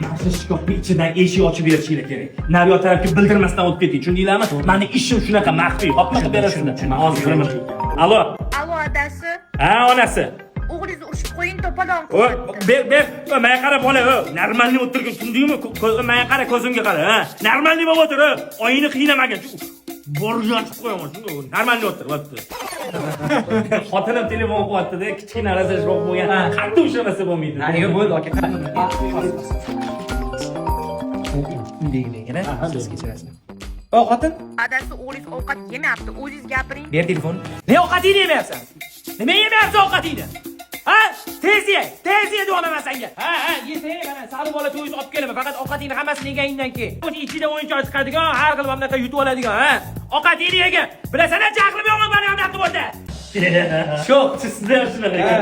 Mana shu shkafni ichidan eshik ochib berishinglar kerak. Nariyoq tarafga bildirmasdan o'tib keting. Tushundinglarmi? Meni ishim shunaqa maxfiy. Hopma qilib berasizlar. Men hozir kiraman. Allo. Allo, adasi. Ha, onasi. O'g'lingizni urishib qo'ying, to'polon. Ber. Menga qara bola, normalniy o'tirgin, tushundingmi? Menga qara, ko'zimga qara, ha. Normalniy bo'lib o'tir, oyingni qiynamagin. Borjan chiqib qo'yaman, shunday. Normalniy o'tir, bo'pti. Xotinim telefon qilyapti-da, kichkina razajroq bo'lgan. Qanday ushlamasa bo'lmaydi. Nariga bo'ldi, aka. Deyligina, siz kechirasiz. O, xotin, Adasi, o'g'lingiz ovqat yemayapti. O'zingiz gapiring. ber telefon. Ne ovqatingni yemayapsan? Nima yemayapsan ovqatingni? Ha? Tez ye deyapman senga. Ha, yesang, mana sari bola to'yingiz olib kelaman. Faqat ovqatingni hammasini yeganingdan keyin. O'sha ichida o'yinchoq chiqadigan, har xil mamlakat yutib oladigan, ha? Ovqatingni yegin. Bilasan-a, jahlim yo'qmi meni ham naqdi bo'ldi. Sho'q, sizlar shunaqa.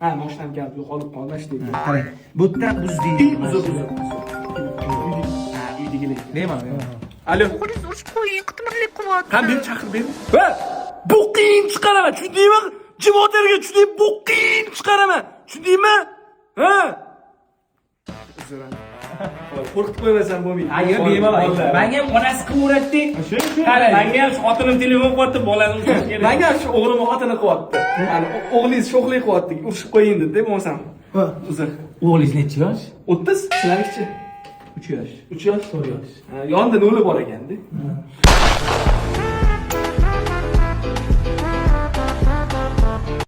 Ha, moshinam gap yo'qolib qolmash deydi. Qarang, bu yerda buzding. Uzr. Ha, uydagilar. Deyman. Alo. O'g'lingizni urishib qo'ying, qitmirlik qilyapti. Qani beni chaqir beni. Va bu qiyin chiqaraman, tushundingmi? Jimoterga tushunding, bu qiyin chiqaraman. Tushundingmi? Ha? Uzr. Qo'rqitib qo'ymasam bo'lmaydi. Ayo, bemalol. Menga ham onasi qilaveradi. Qarang, menga ham xotinim telefon qilyapti, bolani urish kerak. Menga shu o'g'lim xotini qilyapti. Ya'ni o'g'lingiz sho'xlik qilyapti, urishib qo'ying dedi, bo'lmasam. Uzr. O'g'lingiz necha yosh? 30, sizlarnikichi? 3 yosh. 3 yosh, 4 yosh. Yonida noli bor ekanda.